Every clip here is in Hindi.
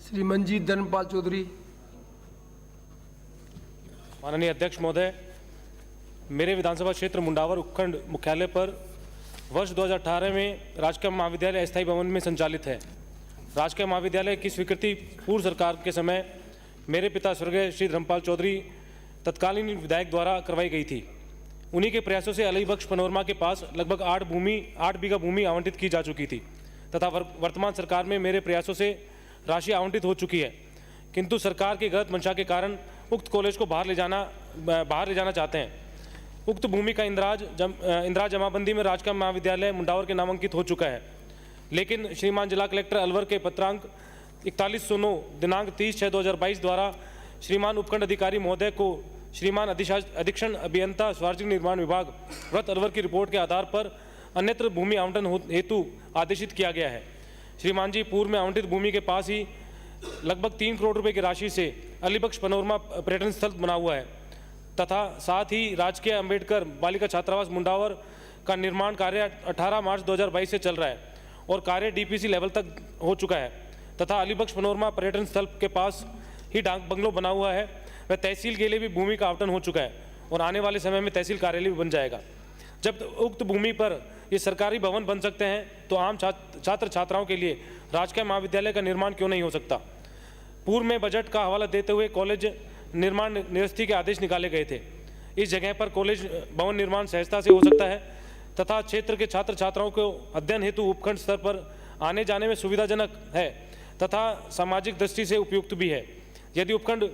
श्री मंजीत धर्मपाल चौधरी। माननीय अध्यक्ष महोदय, मेरे विधानसभा क्षेत्र मुंडावर उपखंड मुख्यालय पर वर्ष 2018 में राजकीय महाविद्यालय अस्थायी भवन में संचालित है। राजकीय महाविद्यालय की स्वीकृति पूर्व सरकार के समय मेरे पिता स्वर्गीय श्री धर्मपाल चौधरी तत्कालीन विधायक द्वारा करवाई गई थी। उन्हीं के प्रयासों से अली बख्श पनोरमा के पास लगभग 8 बीघा भूमि आवंटित की जा चुकी थी तथा वर्तमान सरकार में मेरे प्रयासों से राशि आवंटित हो चुकी है, किंतु सरकार की गलत मंशा के कारण उक्त कॉलेज को बाहर ले जाना चाहते हैं। उक्त भूमि का इंदिरा जमाबंदी में राजकीय महाविद्यालय मुंडावर के नामांकित हो चुका है, लेकिन श्रीमान जिला कलेक्टर अलवर के पत्रांक 4109 दिनांक 30/6/2022 द्वारा श्रीमान उपखंड अधिकारी महोदय को श्रीमान अधीक्षण अभियंता सार्वजनिक निर्माण विभाग वृत्त अलवर की रिपोर्ट के आधार पर अन्यत्र भूमि आवंटन हेतु आदेशित किया गया है। श्रीमान जी पूर्व में आवंटित भूमि के पास ही लगभग 3 करोड़ रुपए की राशि से अली बख्श पनोरमा पर्यटन स्थल बना हुआ है तथा साथ ही राजकीय अंबेडकर बालिका छात्रावास मुंडावर का निर्माण कार्य 18 मार्च 2022 से चल रहा है और कार्य डीपीसी लेवल तक हो चुका है तथा अली बख्श पनोरमा पर्यटन स्थल के पास ही डाक बंगलो बना हुआ है। वह तहसील के लिए भी भूमि का आवंटन हो चुका है और आने वाले समय में तहसील कार्यालय भी बन जाएगा। जब उक्त भूमि पर ये सरकारी भवन बन सकते हैं तो आम छात्र छात्राओं के लिए राजकीय महाविद्यालय का निर्माण क्यों नहीं हो सकता। पूर्व में बजट का हवाला देते हुए कॉलेज निर्माण निरस्ती के आदेश निकाले गए थे। इस जगह पर कॉलेज भवन निर्माण सहजता से हो सकता है तथा क्षेत्र के छात्र छात्राओं को अध्ययन हेतु उपखंड स्तर पर आने जाने में सुविधाजनक है तथा सामाजिक दृष्टि से उपयुक्त भी है। यदि उपखंड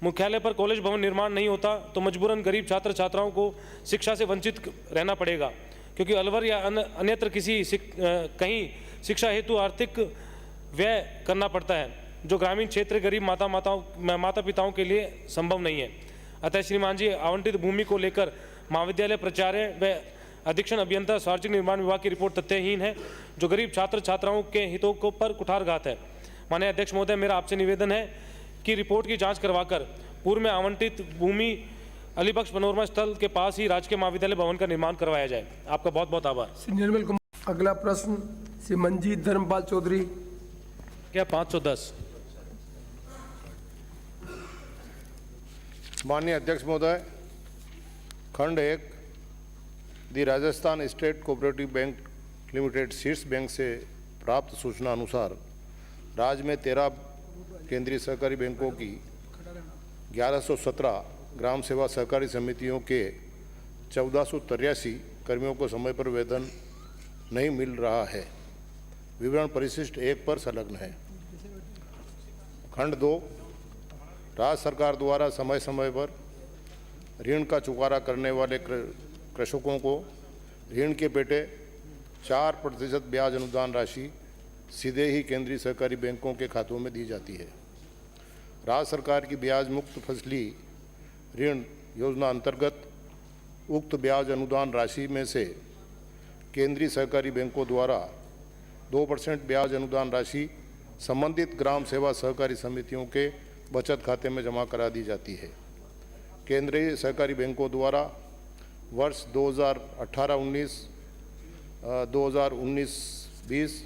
मुख्यालय पर कॉलेज भवन निर्माण नहीं होता तो मजबूरन गरीब छात्र छात्राओं को शिक्षा से वंचित रहना पड़ेगा, क्योंकि अलवर या अन्यत्र कहीं शिक्षा हेतु आर्थिक व्यय करना पड़ता है, जो ग्रामीण क्षेत्र गरीब माता पिताओं के लिए संभव नहीं है। अतः श्रीमान जी आवंटित भूमि को लेकर महाविद्यालय प्राचार्य व अधीक्षण अभियंता सार्वजनिक निर्माण विभाग की रिपोर्ट तथ्यहीन है, जो गरीब छात्र छात्राओं के हितों को पर कुठारघात है। माननीय अध्यक्ष महोदय, मेरा आपसे निवेदन है कि रिपोर्ट की जांच करवाकर पूर्व में आवंटित भूमि अली बख्श पनोरमा स्थल के पास ही राजकीय महाविद्यालय भवन का निर्माण करवाया जाए। आपका बहुत बहुत आभार। श्री निर्मल कुमार। अगला प्रश्न श्री मंजीत धर्मपाल चौधरी। क्या 510। माननीय अध्यक्ष महोदय, खंड 1 the Rajasthan state cooperative bank limited शीर्ष बैंक से प्राप्त सूचना अनुसार राज्य में 13 केंद्रीय सहकारी बैंकों की 1117 ग्राम सेवा सहकारी समितियों के 1483 कर्मियों को समय पर वेतन नहीं मिल रहा है। विवरण परिशिष्ट 1 पर संलग्न है। खंड 2 राज्य सरकार द्वारा समय समय पर ऋण का चुकारा करने वाले कृषकों को ऋण के पेटे 4% ब्याज अनुदान राशि सीधे ही केंद्रीय सहकारी बैंकों के खातों में दी जाती है। राज्य सरकार की ब्याज मुक्त फसली ऋण योजना अंतर्गत उक्त ब्याज अनुदान राशि में से केंद्रीय सहकारी बैंकों द्वारा 2% ब्याज अनुदान राशि संबंधित ग्राम सेवा सहकारी समितियों के बचत खाते में जमा करा दी जाती है। केंद्रीय सहकारी बैंकों द्वारा वर्ष 2018-19, 2019-20,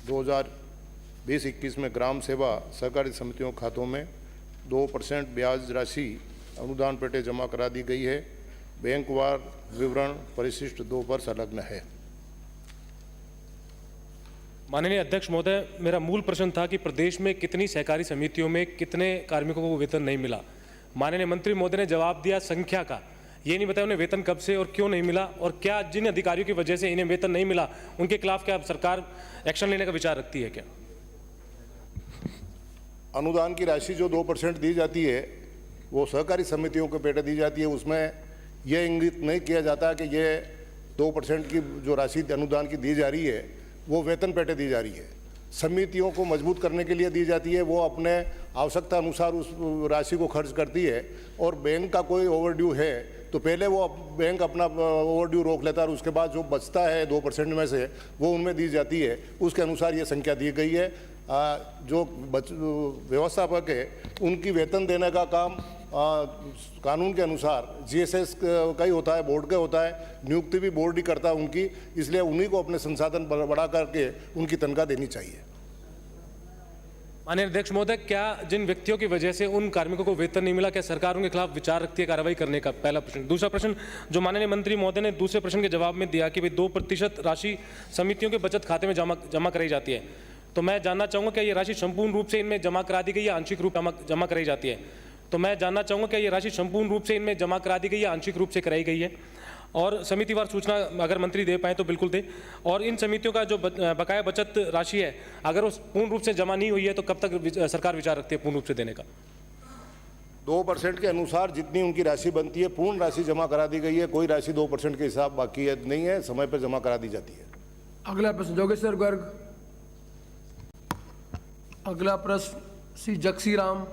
2020-21 में ग्राम सेवा सहकारी समितियों खातों में 2% ब्याज राशि अनुदान पेटे जमा करा दी गई है। बैंकवार विवरण परिशिष्ट 2 पर संलग्न है। माननीय अध्यक्ष महोदय, मेरा मूल प्रश्न था कि प्रदेश में कितनी सहकारी समितियों में कितने कार्मिकों को वेतन नहीं मिला। माननीय मंत्री महोदय ने जवाब दिया संख्या का, ये नहीं बताया उन्हें वेतन कब से और क्यों नहीं मिला, और क्या जिन अधिकारियों की वजह से इन्हें वेतन नहीं मिला उनके खिलाफ क्या सरकार एक्शन लेने का विचार रखती है क्या। अनुदान की राशि जो 2% दी जाती है वो सहकारी समितियों को पेटे दी जाती है। उसमें यह इंगित नहीं किया जाता कि ये 2% की जो राशि अनुदान की दी जा रही है वो वेतन पेटे दी जा रही है। समितियों को मजबूत करने के लिए दी जाती है। वो अपने आवश्यकता अनुसार उस राशि को खर्च करती है और बैंक का कोई ओवरड्यू है तो पहले वो बैंक अपना ओवरड्यू रोक लेता है और उसके बाद जो बचता है 2% में से वो उनमें दी जाती है। उसके अनुसार ये संख्या दी गई है। जो व्यवस्थापक है उनकी वेतन देने का काम कानून के अनुसार जीएसएस का ही होता है, बोर्ड का होता है। नियुक्ति भी बोर्ड ही करता है उनकी, इसलिए उन्हीं को अपने संसाधन बढ़ा करके उनकी तनख्वाह देनी चाहिए। माननीय अध्यक्ष महोदय, क्या जिन व्यक्तियों की वजह से उन कार्मिकों को वेतन नहीं मिला, क्या सरकार उनके खिलाफ विचार रखती है कार्रवाई करने का? पहला प्रश्न। दूसरा प्रश्न, जो माननीय मंत्री महोदय ने दूसरे प्रश्न के जवाब में दिया कि भाई 2% राशि समितियों के बचत खाते में जमा कराई जाती है, तो मैं जानना चाहूँगा क्या ये राशि संपूर्ण रूप से इनमें जमा करा दी गई या आंशिक रूप जमा कराई जाती है? तो मैं जानना चाहूँगा क्या ये राशि संपूर्ण रूप से इनमें जमा करा दी गई या आंशिक रूप से कराई गई है? और समितिवार सूचना अगर मंत्री दे पाए तो बिल्कुल दे। और इन समितियों का जो बकाया बचत राशि है, अगर वो पूर्ण रूप से जमा नहीं हुई है तो कब तक सरकार विचार रखती है पूर्ण रूप से देने का? 2% के अनुसार जितनी उनकी राशि बनती है पूर्ण राशि जमा करा दी गई है। कोई राशि 2% के हिसाब बाकी है नहीं है, समय पर जमा करा दी जाती है। अगला प्रश्न जोगेश्वर गर्ग। अगला प्रश्न श्री जक्सी राम।